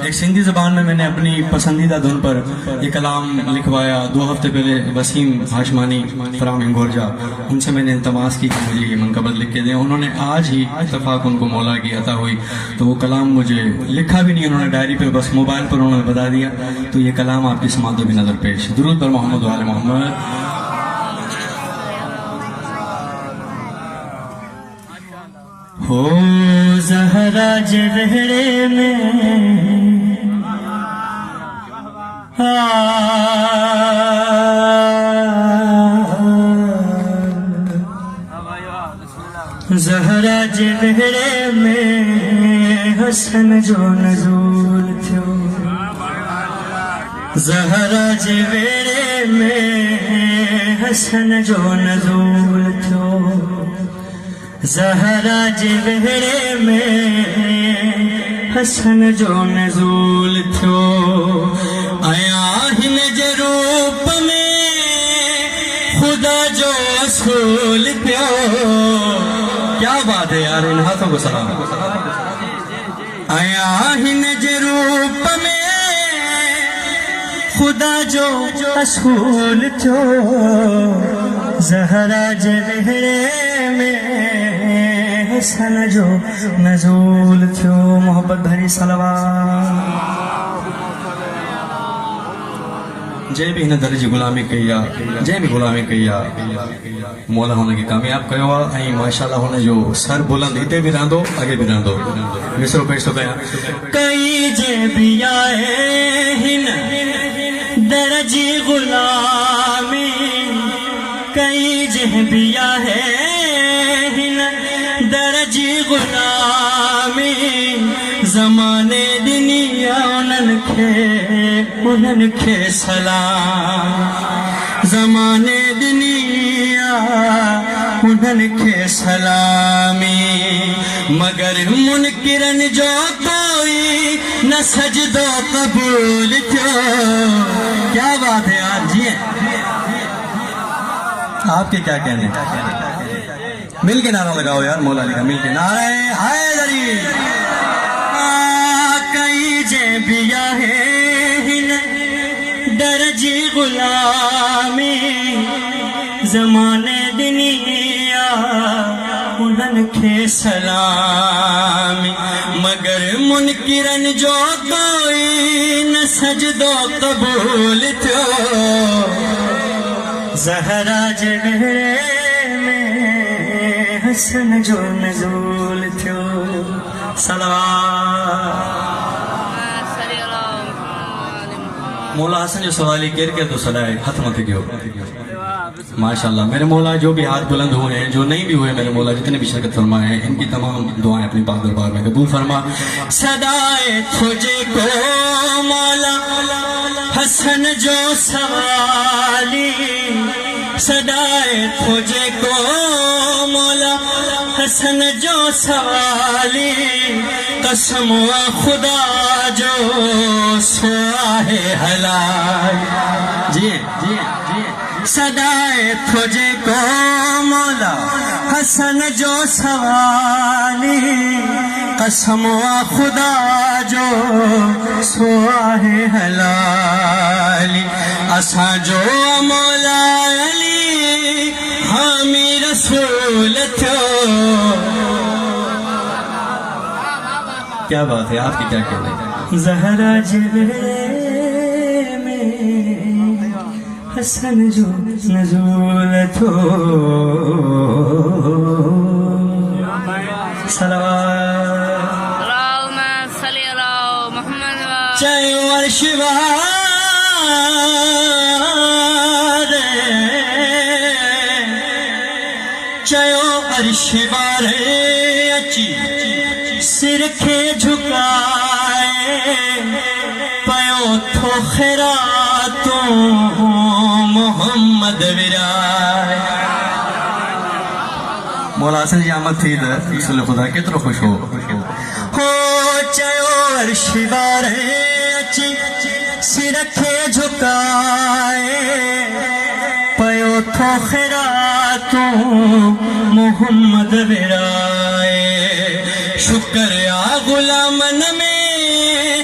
ایک سندھی زبان میں نے اپنی پسندیدہ دھن پر یہ کلام لکھوایا 2 ہفتے پہلے وسیم ہاشمانی فرام انگورجا، ان سے میں نے التماس کی کہ مجھے یہ منقبت لکھ کے دیں. انہوں نے آج ہی اتفاق ان کو مولا کی عطا ہوئی تو وہ کلام مجھے لکھا بھی نہیں انہوں نے ڈائری پہ، بس موبائل پر انہوں نے بتا دیا. تو یہ کلام آپ کی سماعتوں کی نظر پیش. درود پر محمد و آل محمد. ہو زہرا جڑے میں زہرا جڑے میں حسن جو نزول تھو، زہرا جڑے میں حسن جو نزول تھو، زہرا جڑے میں حسن جو نزول تھو، آیا ہن جے روپ میں خدا جو اصول پیو. کیا بات ہے یار، ان ہاتھوں کو سلام. آیا ہن جے روپ میں خدا جو اصول تھو، زہرا جڑے میں حسن جو نزول تھو. محبت بھری صلوات. جے بھی ہن درج غلامی کیا، جے بھی غلامی کیا مولا ہونے کی کامیاب کیو ہے. ماشاءاللہ ہونے جو سر بلند ہتے بھی رہندو اگے بھی رہندو. مصرو پیش تو کیا کئی جے بھی آئے ہن درج غلامی، کئی جے بھی آئے ہن درج غلامی، زمانے دنیا انہن کے سلام، زمانے دنیا انہن کے سلامی، مگر منکرن جو کوئی نہ سجدو قبول تھو. کیا بات ہے یار جی، آپ کے کیا کہنے. مل کے نعرہ لگاؤ یار مولا علی کا، مل کے نعرہ حیدری. کئی جے بیا ہے درج غلامی، زمانے دنیا انہن کے سلامی، مگر منکرن جو کوئی نہ سجدو قبول تھو، زہرا جڑے میں حسن جو نزول تھو. صلوات. مولا حسن جو سوالی کر کے تو صدائے ہاتھ مت گیو. ماشاءاللہ میرے مولا جو بھی ہاتھ بلند ہوئے ہیں، جو نہیں بھی ہوئے میرے مولا جتنے بھی شرکت فرمائے ہیں، ان کی تمام دعائیں اپنی پاک دربار میں قبول فرما. صدائے تجھے کو مولا حسن جو سوالی، صدائے تجھے کو مولا حسن جو سوالی، قسم خدا جو سوا ہے حلال. جی جی جی. صدائے تجھے کو مولا حسن جو سوالی، قسم خدا جو سوا ہے حلالی. اساں جو مولا علی حامی رسول تھو. کیا بات ہے، آپ کی کیا کہنے. زہرا جڑے میں حسن جو نزول تھو. صلوات. اللہم صلی علی محمد. چاہے عرش عرش بارے اچی سر کے جھکائے، پیو تھو خیراتوں محمد ورائے. مولا حسن جی آمد تھی رسول خدا کتنا خوش ہو. چاہو عرش بارے اچی سر کے جھکائے، پیو تھو خیراتوں محمد ورائے. شکر یا غلامن میں